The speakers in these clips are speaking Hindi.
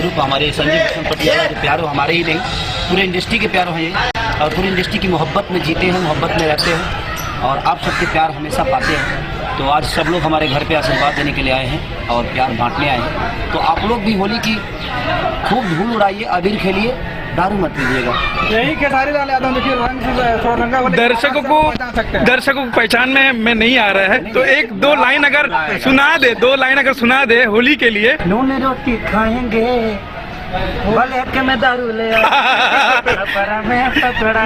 स्वरूप हमारे संजय किशन पटियाला के प्यारो हमारे ही नहीं, पूरे इंडस्ट्री के प्यारो हैं ये, और पूरी इंडस्ट्री की मोहब्बत में जीते हैं, मोहब्बत में रहते हैं और आप सबके प्यार हमेशा पाते हैं। तो आज सब लोग हमारे घर पे आशीर्वाद देने के लिए आए हैं और प्यार बांटने आए हैं। तो आप लोग भी होली की खूब धूल उड़ाइए, अबीर खेलिए, दारू मत पीजिएगा। यही खेसारी लाल यादव देखिए दर्शकों को पहचान में नहीं आ रहा है, तो एक दो लाइन अगर सुना दे होली के लिए। नून रोटी खाएंगे भले के में दारू ले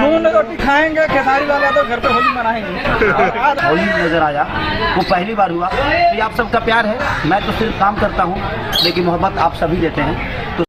नून रोटी खाएंगे, खेसारी लाल यादव घर पे होली मनाएंगे। होली नजर आया, वो पहली बार हुआ। तो ये आप सबका प्यार है, मैं तो सिर्फ काम करता हूँ लेकिन मोहब्बत आप सभी देते हैं। तो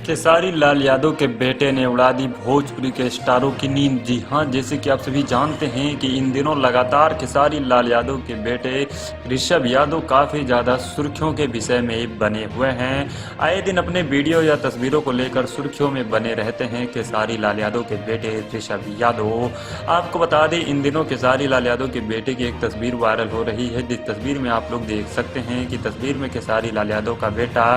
खेसारी लाल यादव के बेटे ने उड़ा दी भोजपुरी के स्टारों की नींद। जी हाँ, जैसे कि आप सभी जानते हैं कि इन दिनों लगातार खेसारी लाल यादव के बेटे ऋषभ यादव काफ़ी ज़्यादा सुर्खियों के विषय में बने हुए हैं। आए दिन अपने वीडियो या तस्वीरों को लेकर सुर्खियों में बने रहते हैं खेसारी लाल यादव के बेटे ऋषभ यादव। आपको बता दें, इन दिनों खेसारी लाल यादव के बेटे की एक तस्वीर वायरल हो रही है, जिस तस्वीर में आप लोग देख सकते हैं कि तस्वीर में खेसारी लाल यादव का बेटा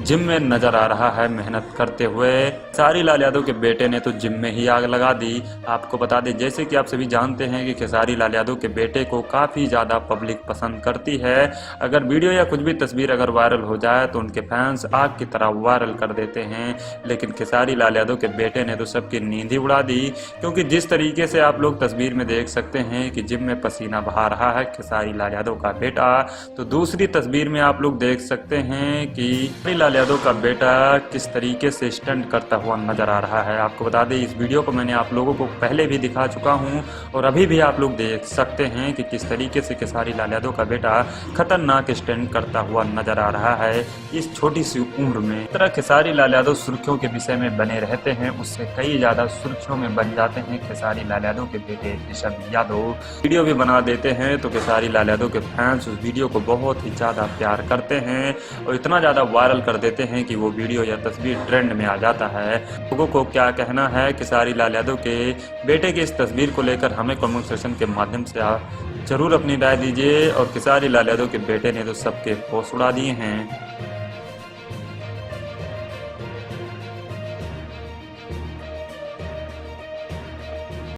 जिम में नजर आ रहा है मेहनत करते हुए। खेसारी लाल यादव के बेटे ने तो जिम में ही आग लगा दी। आपको बता दें, जैसे कि आप सभी जानते हैं कि खेसारी लाल यादव के बेटे को काफ़ी ज़्यादा पब्लिक पसंद करती है। अगर वीडियो या कुछ भी तस्वीर अगर वायरल हो जाए तो उनके फैंस आग की तरह वायरल कर देते हैं। लेकिन खेसारी लाल यादव के बेटे ने तो सबकी नींद ही उड़ा दी, क्योंकि जिस तरीके से आप लोग तस्वीर में देख सकते हैं कि जिम में पसीना बहा रहा है खेसारी लाल यादव का बेटा, तो दूसरी तस्वीर में आप लोग देख सकते हैं कि खेसारी लाल यादव का बेटा किस तरीके से स्टंट करता हुआ नजर आ रहा है। आपको बता दें, इस वीडियो को मैंने आप लोगों को पहले भी दिखा चुका हूं और अभी भी आप लोग देख सकते हैं कि किस तरीके से खेसारी लाल यादव का बेटा खतरनाक स्टंट करता हुआ नजर आ रहा है इस छोटी सी उम्र में। इस तरह खेसारी लाल यादव सुर्खियों के विषय में बने रहते हैं, उससे कई ज्यादा सुर्खियों में बन जाते हैं खेसारी लाल यादव के बेटे ऋषभ यादव। वीडियो भी बना देते हैं तो खेसारी लाल यादव के फैंस उस वीडियो को बहुत ही ज्यादा प्यार करते हैं और इतना ज्यादा वायरल कर देते हैं कि वो वीडियो या तस्वीर ट्रेंड में आ जाता है। लोगों को क्या कहना है खेसारी लाल यादव के बेटे की इस तस्वीर को लेकर हमें कमेंट सेक्शन के माध्यम से आप जरूर अपनी राय दीजिए। और खेसारी लाल यादव के बेटे ने तो सबके होश उड़ा दिए हैं।